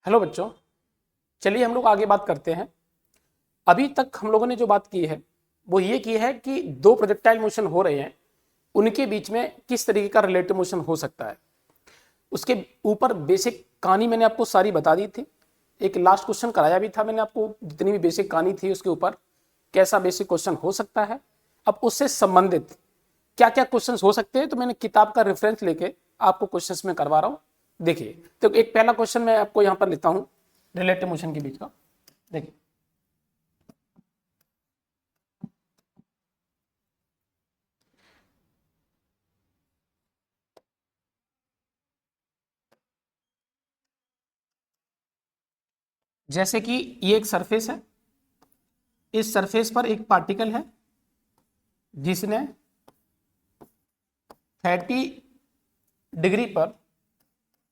Hello बच्चों, चलिए हम लोग आगे बात करते हैं। अभी तक हम लोगों ने जो बात की है वो ये की है कि दो प्रोजेक्टाइल मोशन हो रहे हैं, उनके बीच में किस तरीके का रिलेटिव मोशन हो सकता है। उसके ऊपर बेसिक कहानी मैंने आपको सारी बता दी थी। एक लास्ट क्वेश्चन कराया भी था मैंने आपको, जितनी भी बेसिक कहानी थी उसके ऊपर कैसा बेसिक क्वेश्चन हो सकता है। अब उससे संबंधित क्या क्या क्वेश्चन हो सकते हैं, तो मैंने किताब का रेफरेंस लेके आपको क्वेश्चंस में करवा रहा हूँ। देखिए, तो एक पहला क्वेश्चन मैं आपको यहाँ पर लेता हूँ रिलेटिव मोशन के बीच का। देखिए, जैसे कि ये एक सरफेस है, इस सरफेस पर एक पार्टिकल है जिसने 30 डिग्री पर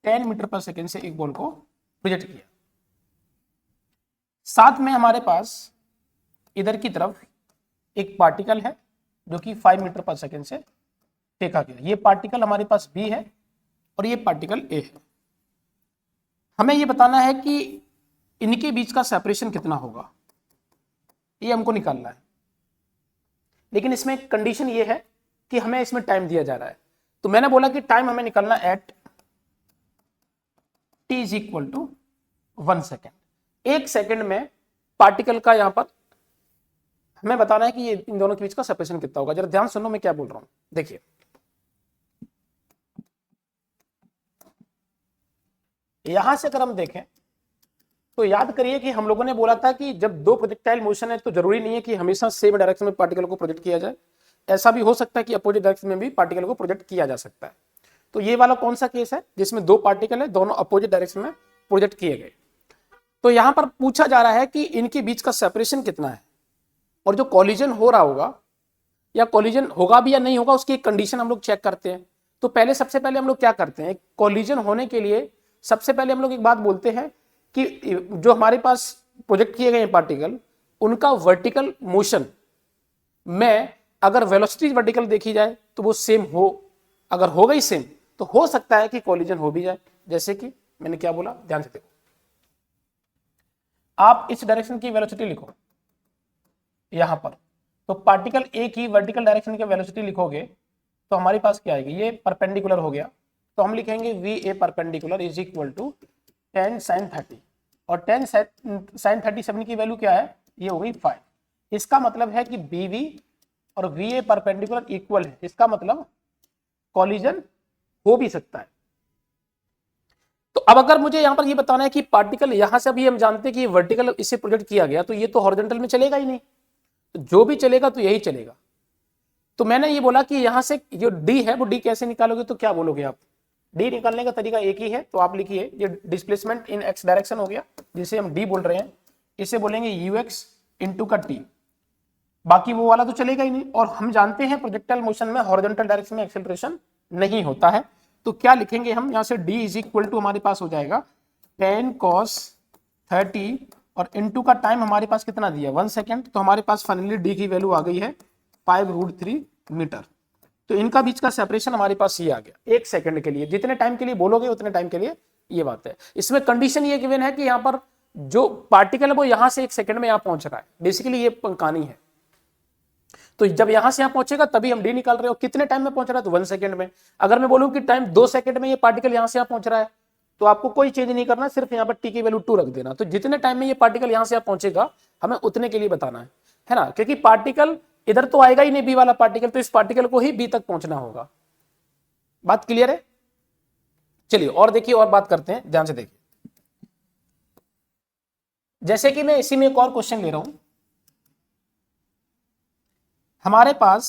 10 मीटर पर सेकेंड से एक बॉल को प्रोजेक्ट किया। साथ में हमारे पास इधर की तरफ एक पार्टिकल है जो कि 5 मीटर पर सेकेंड से फेंका गया। ये पार्टिकल हमारे पास बी है और ये पार्टिकल ए है। हमें ये बताना है कि इनके बीच का सेपरेशन कितना होगा, ये हमको निकालना है। लेकिन इसमें कंडीशन ये है कि हमें इसमें टाइम दिया जा रहा है। तो मैंने बोला कि टाइम हमें निकालना at t is equal to 1 second. 1 second में पार्टिकल का यहां पर हमें बताना है कि ये इन दोनों के बीच का सेपरेशन कितना होगा। जरा ध्यान सुनो मैं क्या बोल रहा हूं। देखिए, यहां से अगर हम देखें तो याद करिए कि हम लोगों ने बोला था कि जब दो प्रोजेक्टाइल मोशन है तो जरूरी नहीं है कि हमेशा सेम डायरेक्शन में पार्टिकल को प्रोजेक्ट किया जाए। ऐसा भी हो सकता है कि अपोजिट डायरेक्शन में भी पार्टिकल को प्रोजेक्ट किया जा सकता है। तो ये वाला कौन सा केस है जिसमें दो पार्टिकल है, दोनों अपोजिट डायरेक्शन में प्रोजेक्ट किए गए। तो यहां पर पूछा जा रहा है कि इनके बीच का सेपरेशन कितना है, और जो कॉलिजन हो रहा होगा या कॉलिजन होगा भी या नहीं होगा उसकी एक कंडीशन हम लोग चेक करते हैं। तो पहले सबसे पहले हम लोग क्या करते हैं, कॉलिजन होने के लिए सबसे पहले हम लोग एक बात बोलते हैं कि जो हमारे पास प्रोजेक्ट किए गए पार्टिकल उनका वर्टिकल मोशन में अगर वेलोसिटी वर्टिकल देखी जाए तो वो सेम हो, अगर हो गई सेम तो हो सकता है कि कॉलिजन हो भी जाए। जैसे कि मैंने क्या बोला, ध्यान से देखो। आप इस डायरेक्शन की वेलोसिटी लिखो यहां पर, तो पार्टिकल ए की वर्टिकल डायरेक्शन की वेलोसिटी लिखोगे तो हमारे पास क्या आएगी, ये परपेंडिकुलर हो गया तो हम लिखेंगे v a perpendicular is equal to 10 sin 30, और 10 sin 37 की वैल्यू क्या है, ये हो गई 5। इसका मतलब है कि बी वी और वी ए परपेंडिकुलर इक्वल है। इसका मतलब कॉलिजन हो भी सकता है। तो अब अगर मुझे यहां पर ये बताना है कि पार्टिकल यहां से अभी हम जानते हैं कि वर्टिकल इससे प्रोजेक्ट किया गया तो ये तो हॉरिजॉन्टल में चलेगा ही नहीं, तो जो भी चलेगा तो यही चलेगा। तो मैंने ये बोला कि यहां से जो डी है वो डी कैसे निकालोगे, तो क्या बोलोगे आप, डी निकालने का तरीका एक ही है। तो आप लिखिए ये डिस्प्लेसमेंट इन एक्स डायरेक्शन हो गया जिसे हम डी बोल रहे हैं, इसे बोलेंगे यू एक्स इंटू का टी। बाकी वो वाला तो चलेगा ही नहीं, और हम जानते हैं प्रोजेक्टाइल मोशन में हॉरिजॉन्टल डायरेक्शन में एक्सेलरेशन नहीं होता है। तो क्या लिखेंगे हम यहां से, डी इज इक्वल टू हमारे पास हो जाएगा 10 cos 30 और इनटू का टाइम हमारे पास कितना दिया 1 सेकेंड। तो हमारे पास फाइनली डी की वैल्यू आ गई है 5√3 मीटर। तो इनका बीच का सेपरेशन हमारे पास ये आ गया 1 सेकंड के लिए। जितने टाइम के लिए बोलोगे उतने टाइम के लिए ये बात है। इसमें कंडीशन ये गिवन है कि यहाँ पर जो पार्टिकल है वो यहां से 1 सेकंड में यहां पहुंच रहा है। बेसिकली ये कहानी है। तो जब यहां से यहां पहुंचेगा तभी हम डी निकाल रहे हो, कितने टाइम में पहुंच रहा है, तो 1 सेकंड में। अगर मैं बोलूं कि टाइम 2 सेकंड में ये पार्टिकल यहां से यहां पहुंच रहा है तो आपको कोई चेंज नहीं करना, सिर्फ यहाँ पर टी की वैल्यू 2 रख देना। तो जितने टाइम में ये पार्टिकल यहां से यहां पहुंचेगा हमें उतने के लिए बताना है ना, क्योंकि पार्टिकल इधर तो आएगा ही नहीं बी वाला पार्टिकल, तो इस पार्टिकल को ही बी तक पहुंचना होगा। बात क्लियर है। चलिए और देखिए और बात करते हैं, ध्यान से देखिए। जैसे कि मैं इसी में एक और क्वेश्चन ले रहा हूं। हमारे पास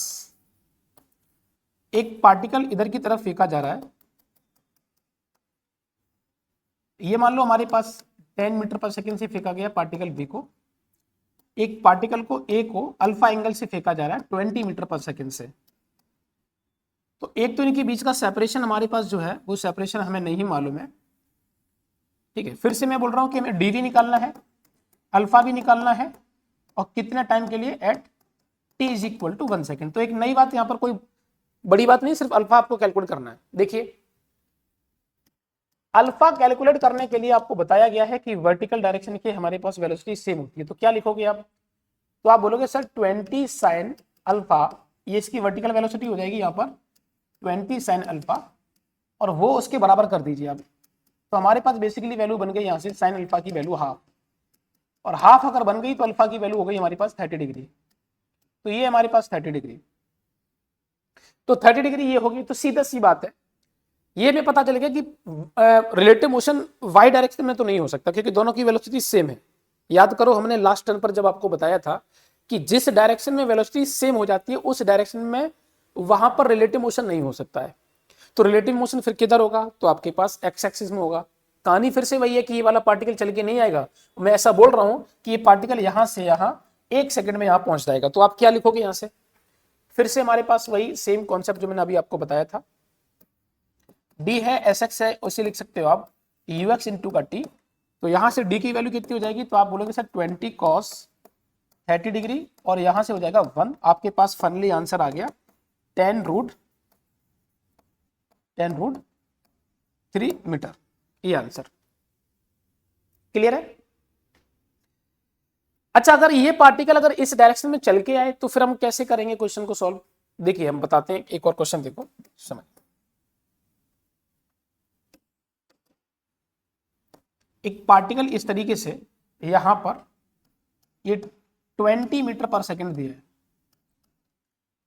एक पार्टिकल इधर की तरफ फेंका जा रहा है। ये मान लो हमारे पास 10 मीटर पर सेकेंड से फेंका गया पार्टिकल बी को। एक पार्टिकल को ए को अल्फा एंगल से फेंका जा रहा है 20 मीटर पर सेकेंड से। तो एक तो इनके बीच का सेपरेशन हमारे पास जो है वो सेपरेशन हमें नहीं मालूम है। ठीक है, फिर से मैं बोल रहा हूं कि हमें डी भी निकालना है, अल्फा भी निकालना है, और कितने टाइम के लिए, at t is equal to 1 second. तो एक नई बात यहां पर, कोई बड़ी बात नहीं, सिर्फ अल्फा आपको कैलकुलेट करना है। देखिए अल्फा कैलकुलेट करने के लिए आपको बताया गया है कि वर्टिकल डायरेक्शन की हमारे पास वेलोसिटी सेम होती है, तो क्या लिखोगे आप? तो आप बोलोगे सर 20 साइन अल्फा, ये इसकी वर्टिकल वेलोसिटी हो जाएगी यहाँ पर 20 साइन अल्फा, और वो उसके बराबर कर दीजिए आप। तो हमारे पास बेसिकली वैल्यू बन गई यहाँ से साइन अल्फा की वैल्यू हाफ, और हाफ अगर बन गई तो अल्फा की वैल्यू हो गई हमारे पास 30 डिग्री। तो ये हमारे पास 30 डिग्री, तो 30 डिग्री ये होगी। तो सीधा सी बात है, ये भी पता चल गया कि रिलेटिव मोशन वाई डायरेक्शन में तो नहीं हो सकता, क्योंकि दोनों की वेलोसिटी सेम है। याद करो हमने लास्ट टर्न पर जब आपको बताया था कि जिस डायरेक्शन में वेलोसिटी सेम हो जाती है उस डायरेक्शन में वहां पर रिलेटिव मोशन नहीं हो सकता है। तो रिलेटिव मोशन फिर किधर होगा? तो आपके पास एक्स एक्सिस में होगा। कहानी फिर से वही है कि ये वाला पार्टिकल चल के नहीं आएगा, मैं ऐसा बोल रहा हूं कि ये पार्टिकल यहां से यहां 1 सेकंड में यहां पहुंच जाएगा। तो आप क्या लिखोगे यहां से? फिर से हमारे पास वही सेम कॉन्सेप्ट जो मैंने अभी आपको बताया था, डी है एस एक्स है, उसे लिख सकते हो आप यू एक्स इंटू का टी। तो यहां से डी की वैल्यू कितनी हो जाएगी? तो आप बोलोगे सर 20 कॉस 30 डिग्री, और यहां से हो जाएगा 1। आपके पास फाइनली आंसर आ गया 10 रूट 3 मीटर, ये आंसर। क्लियर है? अच्छा, अगर ये पार्टिकल अगर इस डायरेक्शन में चल के आए तो फिर हम कैसे करेंगे क्वेश्चन को सॉल्व? देखिए हम बताते हैं, एक और क्वेश्चन देखो, समझ। एक पार्टिकल इस तरीके से यहां पर ये 20 मीटर पर सेकंड दिया है,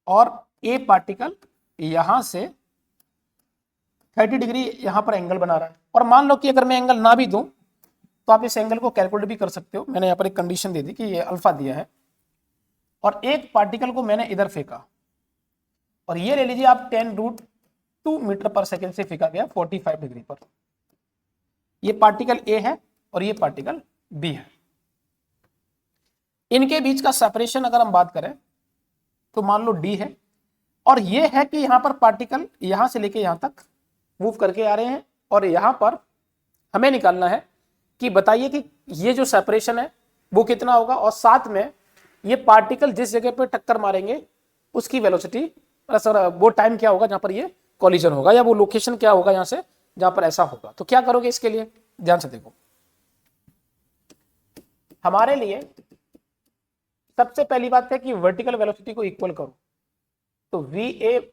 और ए पार्टिकल यहां से 30 डिग्री यहां पर एंगल बना रहा है। और मान लो कि अगर मैं एंगल ना भी दूं तो आप इस एंगल को कैलकुलेट भी कर सकते हो। मैंने यहां पर एक कंडीशन दे दी कि ये अल्फा दिया है, और एक पार्टिकल को मैंने इधर फेंका, और ये ले लीजिए आप 10 रूट 2 मीटर पर सेकंड से फेंका गया 45 डिग्री पर। ये पार्टिकल ए है और ये पार्टिकल बी है। इनके बीच का सेपरेशन अगर हम बात करें तो मान लो डी है, और ये है कि यहां पर पार्टिकल यहां से लेके यहां तक मूव करके आ रहे हैं, और यहां पर हमें निकालना है कि बताइए कि ये जो सेपरेशन है वो कितना होगा, और साथ में ये पार्टिकल जिस जगह पर टक्कर मारेंगे उसकी वेलोसिटी, सर वो टाइम क्या होगा जहां पर ये कॉलिजन होगा, या वो लोकेशन क्या होगा यहां से जहां पर ऐसा होगा। तो क्या करोगे इसके लिए? ध्यान से देखो, हमारे लिए सबसे पहली बात है कि वर्टिकल वेलोसिटी को इक्वल करो। तो वी ए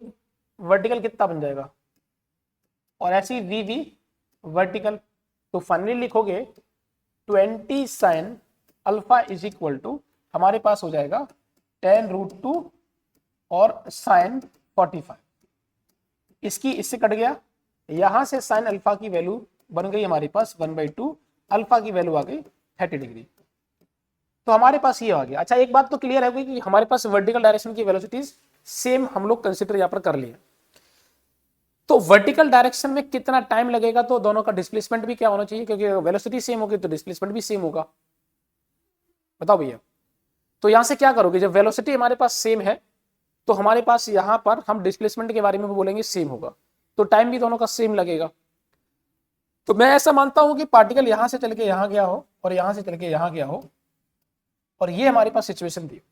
वर्टिकल कितना बन जाएगा, और ऐसी वी वी वर्टिकल। तो फाइनली लिखोगे 20 sine alpha is equal to, हमारे पास हो जाएगा 10 रूट 2 और साइन 45। इसकी इससे कट गया, यहां से साइन अल्फा की वैल्यू बन गई हमारे पास 1/2, अल्फा की वैल्यू आ गई 30 डिग्री। तो हमारे पास ये आ गया। अच्छा, एक बात तो क्लियर है कि हमारे पास वर्टिकल डायरेक्शन की वेलोसिटीज सेम हम लोग कंसीडर यहां पर कर लिए। तो वर्टिकल डायरेक्शन में कितना टाइम लगेगा, तो दोनों का डिस्प्लेसमेंट भी क्या होना चाहिए, क्योंकि वेलोसिटी सेम होगी तो डिस्प्लेसमेंट भी सेम होगा। बताओ भैया, तो यहां से क्या करोगे? जब वेलोसिटी हमारे पास सेम है तो हमारे पास यहां पर हम डिस्प्लेसमेंट के बारे में भी बोलेंगे सेम होगा, तो टाइम भी दोनों का सेम लगेगा। तो मैं ऐसा मानता हूं कि पार्टिकल यहां से चल के यहां गया हो और यहां से चल के यहां गया हो, और ये हमारे पास सिचुएशन थी,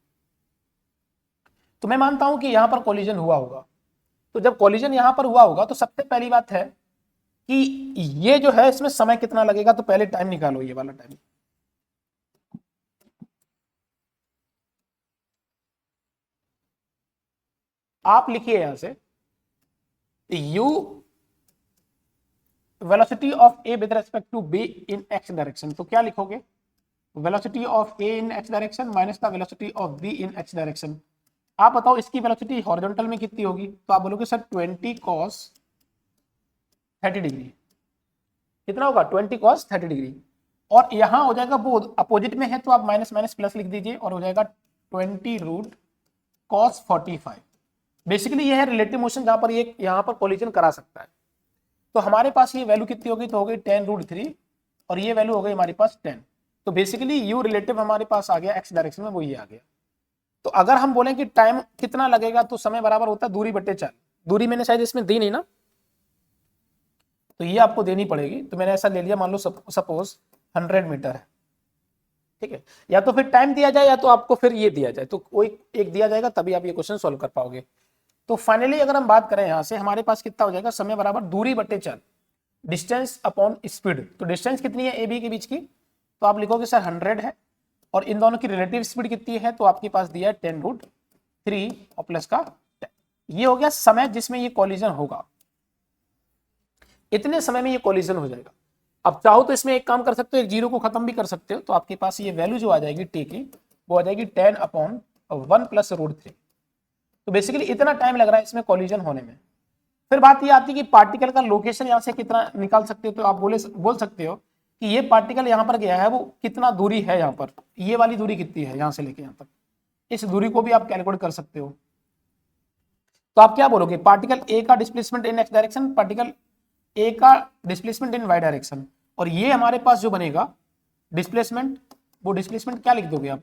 तो मैं मानता हूं कि यहां पर कोलिजन हुआ होगा। तो जब कोलिजन यहां पर हुआ होगा तो सबसे पहली बात है कि ये जो है इसमें समय कितना लगेगा, तो पहले टाइम निकालो, ये वाला टाइम। आप लिखिए यहां से u velocity of a with respect to b in x direction. तो क्या लिखोगे? Velocity of a in x direction minus the velocity of b in x direction. आप बताओ इसकी वेलोसिटी हॉरिजॉन्टल में कितनी होगी? तो आप बोलोगे सर 20 cos 30 डिग्री। कितना होगा? 20 cos 30 डिग्री, और यहां हो जाएगा वो अपोजिट में है तो आप माइनस माइनस प्लस लिख दीजिए, और हो जाएगा 20 रूट cos 45। बेसिकली ये है रिलेटिव मोशन जहां पर ये यहां पर कोलिजन करा सकता है। तो हमारे पास ये वैल्यू कितनी होगी? तो हो गई 10 रूट 3, और ये वैल्यू हो गई हमारे पास 10। तो बेसिकली यू रिलेटिव हमारे पास आ गया एक्स डायरेक्शन में, वो ये आ गया। तो अगर हम बोलें कि टाइम कितना लगेगा, तो समय बराबर होता है दूरी बटे 4। दूरी मैंने शायद इसमें दी नहीं ना, तो ये आपको देनी पड़ेगी। तो मैंने ऐसा ले लिया, मान लो सपोज 100 मीटर है, ठीक है। या तो फिर टाइम दिया जाए या तो आपको फिर ये दिया जाए, तो कोई एक दिया जाएगा तभी आप ये क्वेश्चन सॉल्व कर पाओगे। तो फाइनली अगर हम बात करें यहां से, हमारे पास कितना हो जाएगा? समय बराबर दूरी बटे 4। डिस्टेंस अपॉन स्पीड, तो डिस्टेंस कितनी है ए बी के बीच की, तो आप लिखोगे सर 100 है, और इन दोनों की रिलेटिव स्पीड कितनी है, तो आपके पास दिया है 10√3 और प्लस का 10। ये हो गया समय जिसमें ये कॉलिजन होगा, इतने समय में ये कॉलिजन हो जाएगा। अब चाहो तो इसमें एक काम कर सकते हो, एक जीरो को खत्म भी कर सकते हो, तो आपके पास ये वैल्यू जो आ जाएगी टी की, वो आ जाएगी 10/1 + √3। तो बेसिकली इतना टाइम लग रहा है इसमें कॉलिजन होने में। फिर बात ये आती है कि पार्टिकल का लोकेशन यहाँ से कितना निकाल सकते हो, तो आप बोल सकते हो कि ये पार्टिकल यहाँ पर गया है, वो कितना दूरी है, यहाँ पर ये वाली दूरी कितनी है यहाँ से लेके यहाँ तक, इस दूरी को भी आप कैलकुलेट कर सकते हो। तो आप क्या बोलोगे, पार्टिकल ए का displacement in x direction, particle A का डिस्प्लेसमेंट इन वाई डायरेक्शन, और ये हमारे पास जो बनेगा डिस्प्लेसमेंट, वो डिस्प्लेसमेंट क्या लिख दोगे आप,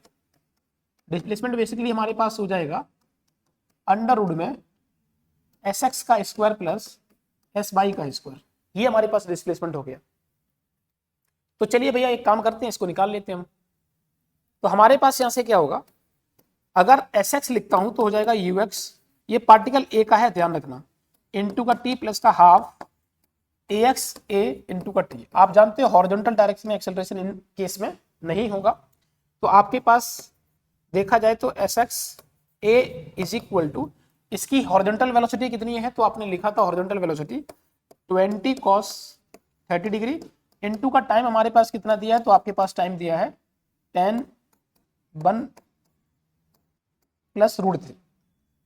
डिस्प्लेसमेंट बेसिकली हमारे पास हो जाएगा अंडर रूट में sx का स्क्वायर प्लस sy का स्क्वायर, ये हमारे पास डिस्प्लेसमेंट हो गया। तो चलिए भैया एक काम करते हैं, इसको निकाल लेते हैं हम। तो हमारे पास यहां से क्या होगा, अगर sx लिखता हूं तो हो जाएगा ux, ये पार्टिकल a का है ध्यान रखना, इंटू का t प्लस का हाफ ax a इंटू का t। आप जानते हो हॉरिजॉन्टल डायरेक्शन में एक्सेलरेशन इन केस में नहीं होगा, तो आपके पास देखा जाए तो sx a is equal to, इसकी हॉरिजॉन्टल वेलोसिटी कितनी है, तो आपने लिखा था horizontal velocity 20 cos 30 degree, into का टाइम हमारे पास कितना दिया है, तो आपके पास टाइम दिया है 10/1 + √3,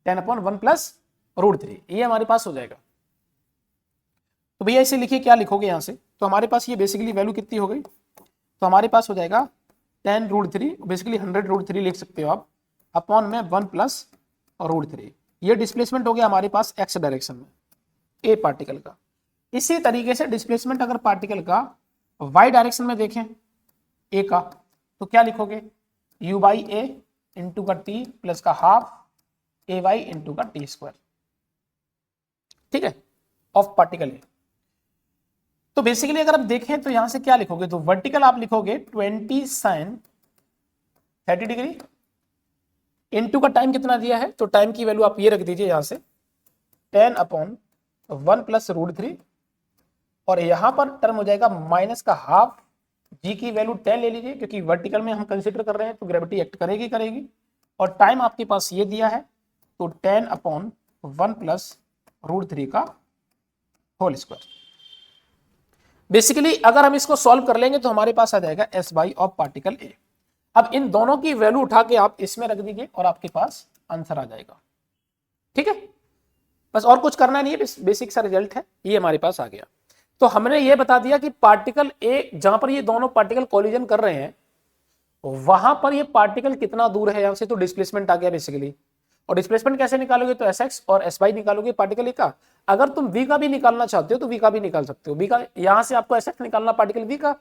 10/1 + √3, ये हमारे पास हो जाएगा। तो भैया इसे लिखिए, क्या लिखोगे यहाँ से, तो हमारे पास ये बेसिकली वैल्यू कितनी हो गई, तो हमारे पास हो जाएगा 10√3, बेसिकली 100√3 लिख सकते हो आप, अपॉन में 1 + √3। ये डिस्प्लेसमेंट हो गया हमारे पास एक्स डायरेक्शन में ए पार्टिकल का। इसी तरीके से डिस्प्लेसमेंट अगर पार्टिकल का वाई डायरेक्शन में देखें ए का, तो क्या लिखोगे, u/a इंटू का टी प्लस का हाफ ay इंटू का टी स्क्वायर, ठीक है, ऑफ पार्टिकल ए। तो बेसिकली अगर आप देखें तो यहां से क्या लिखोगे, तो वर्टिकल आप लिखोगे 20 sin 30 डिग्री, इनटू का टाइम कितना दिया है, तो टाइम की वैल्यू आप ये रख दीजिए यहां से 10/1 + √3, और यहां पर टर्म हो जाएगा माइनस का हाफ, जी की वैल्यू 10 ले लीजिए, क्योंकि वर्टिकल में हम कंसीडर कर रहे हैं तो ग्रेविटी एक्ट करेगी, और टाइम आपके पास ये दिया है, तो 10/1 + √3 का होल स्क्वायर। बेसिकली अगर हम इसको सॉल्व कर लेंगे तो हमारे पास आ जाएगा sy ऑफ पार्टिकल ए। अब इन दोनों की वैल्यू उठा के आप इसमें रख दीजिए और आपके पास आंसर आ जाएगा, ठीक है, बस और कुछ करना नहीं है, बेसिक सा रिजल्ट है, ये हमारे पास आ गया। तो हमने ये बता दिया कि पार्टिकल ए, जहां पर ये दोनों पार्टिकल कोलिजन कर रहे हैं, वहां पर ये पार्टिकल कितना दूर है यहां से, तो डिस्प्लेसमेंट आ गया बेसिकली। और डिस्प्लेसमेंट कैसे निकालोगे, तो sx और sy निकालोगे पार्टिकल ए का। अगर तुम v का भी निकालना चाहते हो तो v का भी निकाल सकते हो, v का यहां से आपको sx निकालना पार्टिकल v का,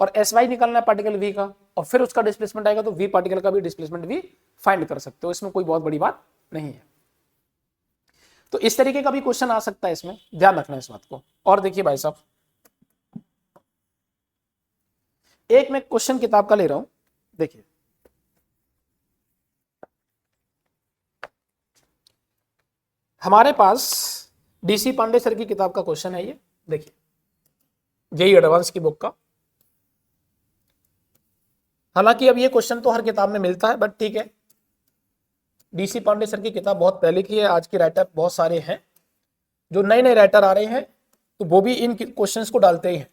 और sy निकालना पार्टिकल v का, और फिर उसका डिस्प्लेसमेंट आएगा तो v पार्टिकल का भी डिस्प्लेसमेंट भी फाइंड कर सकते हो, इसमें कोई बहुत बड़ी बात नहीं है। तो इस तरीके का भी क्वेश्चन आ सकता है, इसमें ध्यान रखना इस बात को। और देखिए भाई साहब, एक मैं क्वेश्चन किताब का ले रहा हूं, देखिए हमारे पास डीसी पांडे सर की किताब का क्वेश्चन है ये, देखिए जेईई एडवांस की बुक का। हालांकि अब ये क्वेश्चन तो हर किताब में मिलता है, बट ठीक है, डीसी पांडे सर की किताब बहुत पहले की है, आज के राइटर बहुत सारे हैं, जो नए नए राइटर आ रहे हैं तो वो भी इन क्वेश्चंस को डालते ही हैं।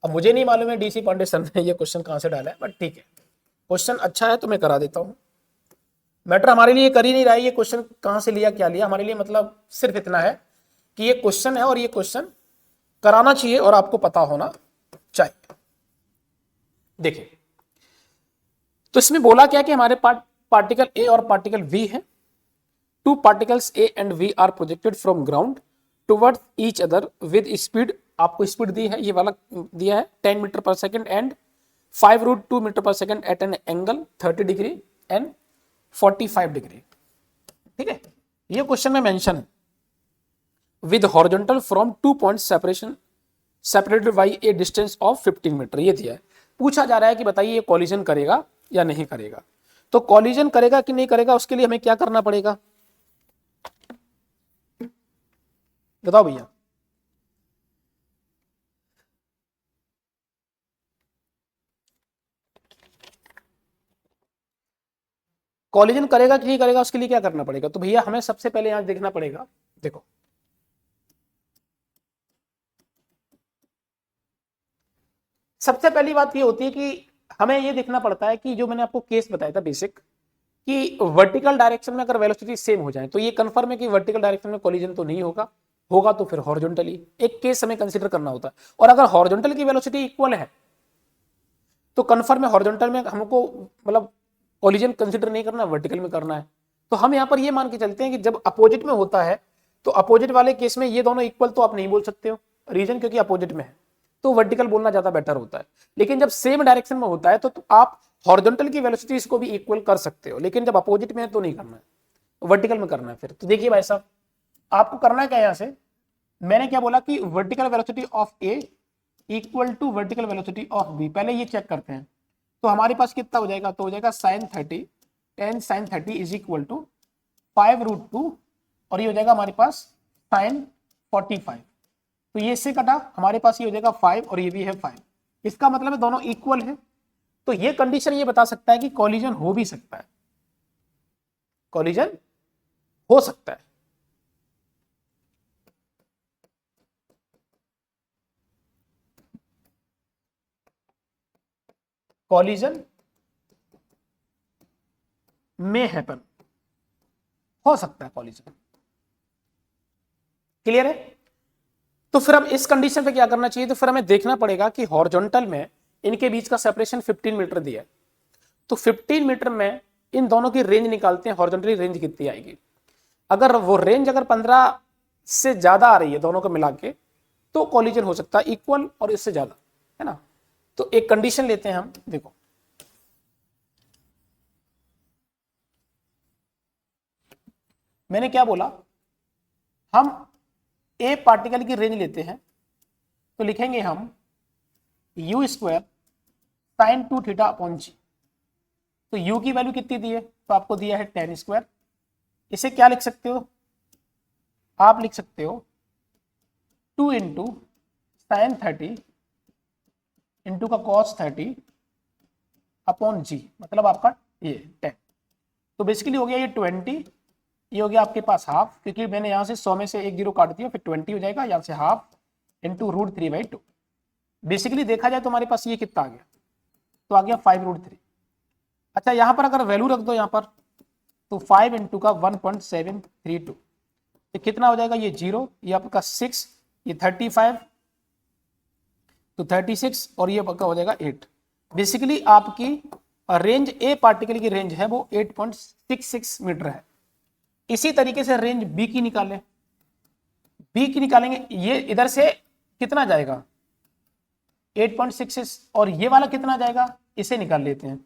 अब मुझे नहीं मालूम है डीसी पांडे सर ने ये क्वेश्चन कहां से डाला है, बट ठीक है, क्वेश्चन अच्छा है तो मैं करा देता हूं। मैटर हमारे लिए कर ही नहीं रहा है ये क्वेश्चन कहां से लिया क्या लिया, हमारे लिए मतलब सिर्फ इतना है कि ये क्वेश्चन है और ये क्वेश्चन कराना चाहिए और आपको पता होना चाहिए। देखिए तो इसमें बोला क्या कि हमारे पार्टिकल ए और पार्टिकल वी है, two particles A and B are projected from ground towards each other with speed, आपको स्पीड दी है, ये वाला दिया है 10 मीटर पर सेकंड एंड 5√2 मीटर पर second at an angle 30 degree and 45 degree, ठीक है, ये क्वेश्चन में मेंशन है। With horizontal from 2 point separation separated by a distance of 15 metre, ये दिया है। पूछा जा रहा है कि बताइए ये कॉलिजन करेगा या नहीं करेगा। तो कॉलिजन करेगा कि नहीं करेगा, उसके लिए हमें क्या करना पड़ेगा, बताओ भैया। कॉलिजन करेगा कि नहीं करेगा उसके लिए क्या करना पड़ेगा, तो भैया हमें सबसे पहले यहां देखना पड़ेगा, देखो सबसे पहली बात ये होती है कि हमें ये देखना पड़ता है कि जो मैंने आपको केस बताया था बेसिक, कि वर्टिकल डायरेक्शन में अगर वेलोसिटी सेम हो जाए तो ये कंफर्म है कि वर्टिकल डायरेक्शन में कोलिजन तो नहीं होगा, होगा तो फिर हॉरिजॉन्टली, एक केस हमें कंसीडर करना होता है। और अगर हॉरिजॉन्टल की वेलोसिटी इक्वल है तो कंफर्म है हॉरिजॉन्टल में हमको मतलब कोलिजन कंसीडर नहीं करना, वर्टिकल में करना है। तो हम यहां पर ये मान के चलते हैं कि जब अपोजिट में होता है तो अपोजिट वाले केस में ये दोनों इक्वल तो आप नहीं बोल सकते हो, रीजन क्योंकि अपोजिट में है, तो वर्टिकल बोलना ज्यादा बेटर होता है। लेकिन जब सेम डायरेक्शन में होता है तो आप हॉरिजॉन्टल की वेलोसिटीज को भी इक्वल कर सकते हो, लेकिन जब अपोजिट में है तो नहीं करना है, वर्टिकल में करना है। फिर तो देखिए भाई साहब, आपको करना है क्या, यहां से मैंने क्या बोला कि vertical velocity of A equal to vertical velocity of B, पहले ये चेक करते हैं। तो हमारे पास कितना हो जाएगा, तो हो जाएगा sin 30 tan sin 30 is equal to 5√2 और ये हो जाएगा हमारे पास sin 45। तो ये इससे कटा, हमारे पास ये हो जाएगा 5 और ये भी है 5, इसका मतलब है दोनों इक्वल है। तो ये कंडीशन ये बता सकता है कि कॉलिजन हो भी सकता है, कॉलिजन हो सकता है। कॉलिजन में हैपन, हो सकता है कॉलिजन, क्लियर है। तो फिर हम इस कंडीशन पे क्या करना चाहिए, तो फिर हमें देखना पड़ेगा कि हॉरिजॉन्टल में इनके बीच का सेपरेशन 15 मीटर दिया है, तो 15 मीटर में इन दोनों की रेंज निकालते हैं, हॉरिजॉन्टली रेंज कितनी आएगी। अगर वो रेंज अगर 15 से ज्यादा आ रही है दोनों को मिला के तो कॉलिजन हो सकता है इक्वल और इससे ज्यादा, है ना। तो एक कंडीशन लेते हैं हम, देखो मैंने क्या बोला, हम ए पार्टिकल की रेंज लेते हैं तो लिखेंगे हम u square sine 2 theta upon g. तो u की वैल्यू कितनी दी है, तो आपको दिया है tan स्क्वायर। इसे क्या लिख सकते हो, आप लिख सकते हो 2 इंटू साइन 30 इंटू का कॉस 30 अपॉन जी, मतलब आपका ये 10। तो बेसिकली हो गया ये 20, ये हो गया आपके पास हाफ, क्योंकि मैंने यहाँ से 100 में से एक जीरो काट दिया, फिर 20 हो जाएगा, यहाँ से हाफ इंटू √3/2। बेसिकली देखा जाए तो हमारे पास ये कितना आ गया, तो आ गया 5√3। अच्छा यहाँ पर अगर वैल्यू रख दो यहाँ पर, तो 5 इंटू का 1.732, तो कितना हो जाएगा, ये 0, ये आपका 6, ये 35, तो 36 और ये आपका हो जाएगा 8। बेसिकली आपकी रेंज ए पार्टिकल की रेंज है वो 8.66 मीटर है। इसी तरीके से रेंज बी की निकालें, बी की निकालेंगे, ये इधर से कितना जाएगा 8.66 और ये वाला कितना जाएगा, इसे निकाल लेते हैं।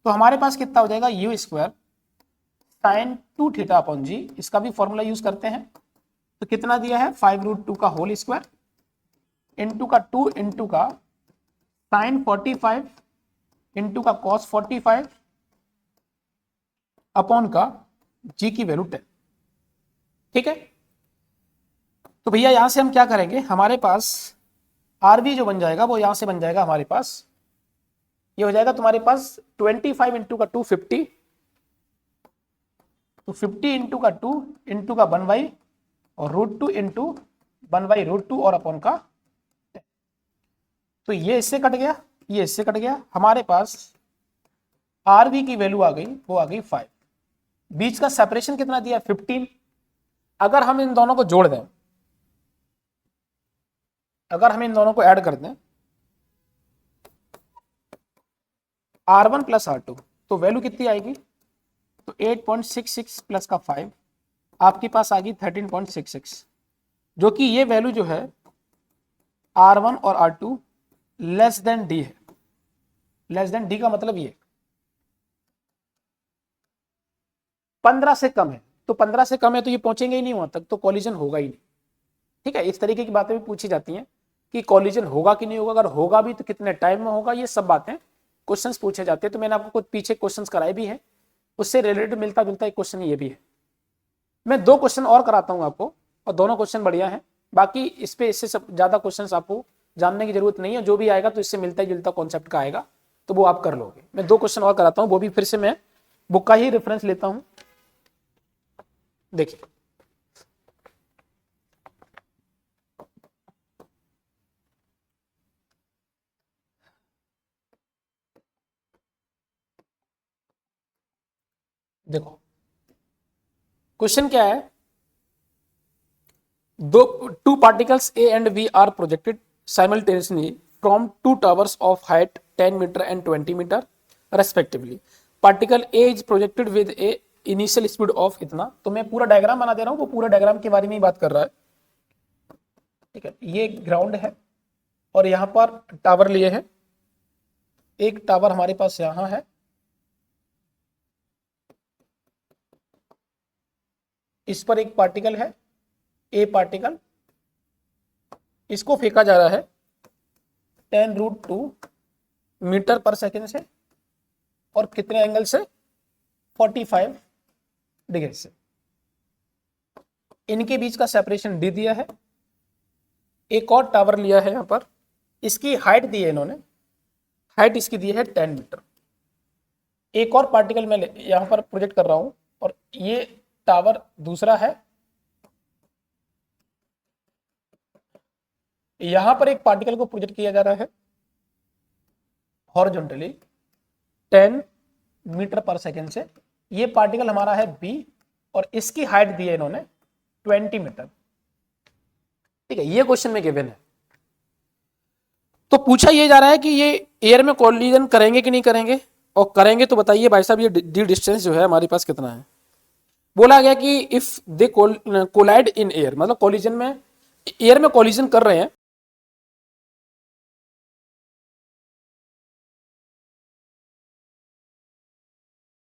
तो हमारे पास कितना हो जाएगा u square sine 2 theta upon g, इसका भी फॉर्मूला यूज करते हैं। तो कितना दिया है 5√2 का होल स्क्वायर इंटू का 2 इंटू का साइन 45 इंटू का कॉस 45 अपॉन का जी की वैल्यू 10। ठीक है, तो भैया यहां से हम क्या करेंगे, हमारे पास आरवी जो बन जाएगा वो यहां से बन जाएगा हमारे पास, ये हो जाएगा तुम्हारे पास 25 इंटू का 250, तो 50 इंटू का 2 इंटू का 1/, और √2 इंटू 1/√2 और अपॉन का 10। तो ये इससे कट गया, ये इससे कट गया, हमारे पास आरवी की वैल्यू आ गई, वो आ गई 5। बीच का सेपरेशन कितना दिया 15। अगर हम इन दोनों को जोड़ दें, अगर हम इन दोनों को ऐड कर दें R1 प्लस R2, तो वैल्यू कितनी आएगी, तो 8.66 प्लस का 5 आपके पास आ गई 13.66, जो कि ये वैल्यू जो है R1 और R2 लेस देन डी है। लेस देन डी का मतलब ये 15 से कम है, तो 15 से कम है तो ये पहुंचेंगे ही नहीं वहां तक, तो कॉलिजन होगा ही नहीं। ठीक है, इस तरीके की बातें भी पूछी जाती हैं कि कॉलिजन होगा कि नहीं होगा, अगर होगा भी तो कितने टाइम में होगा, ये सब बातें क्वेश्चंस पूछे जाते हैं। तो मैंने आपको कुछ पीछे क्वेश्चंस कराए भी हैं, उससे रिलेटेड मिलता जुलता एक क्वेश्चन ये भी है। मैं 2 क्वेश्चन और कराता हूं आपको, और दोनों क्वेश्चन बढ़िया है, बाकी इस पे इससे सब ज्यादा क्वेश्चन आपको जानने की जरूरत नहीं है, जो भी आएगा तो इससे मिलता जुलता कॉन्सेप्ट का आएगा, तो वो आप कर लोगे। मैं 2 क्वेश्चन और कराता हूँ, वो भी फिर से मैं बुक का ही रेफरेंस लेता हूं, देखिए देखो क्वेश्चन क्या है, दो two particles A and B are projected simultaneously from two towers of height 10 metre and 20 metre respectively. Particle A is projected with a initial speed of इतना। तो मैं पूरा डायग्राम बना दे रहा हूं, वो पूरा डायग्राम के बारे में ही बात कर रहा है, ठीक है। ये ग्राउंड है और यहां पर टावर लिए है, एक टावर हमारे पास यहां है, इस पर एक पार्टिकल है, ए पार्टिकल, इसको फेंका जा रहा है 10√2 मीटर पर सेकेंड से, और कितने एंगल से, 45 डिग्री से। इनके बीच का सेपरेशन डी दिया है। एक और टावर लिया है यहां पर, इसकी हाइट दी है इन्होंने, हाइट इसकी दी है 10 मीटर। एक और पार्टिकल मैं यहां पर प्रोजेक्ट कर रहा हूं, और ये टावर दूसरा है, यहां पर एक पार्टिकल को प्रोजेक्ट किया जा रहा है हॉरिजॉन्टली 10 मीटर पर सेकेंड से। ये पार्टिकल हमारा है बी, और इसकी हाइट दी है इन्होंने 20 मीटर, ठीक है। ये क्वेश्चन में गिवन है। तो पूछा ये जा रहा है कि ये एयर में कोलिजन करेंगे कि नहीं करेंगे, और करेंगे तो बताइए भाई साहब ये डी डिस्टेंस जो है हमारे पास कितना है। बोला गया कि if they collide in air, मतलब कोलिजन में, एयर में कोलिजन कर रहे हैं,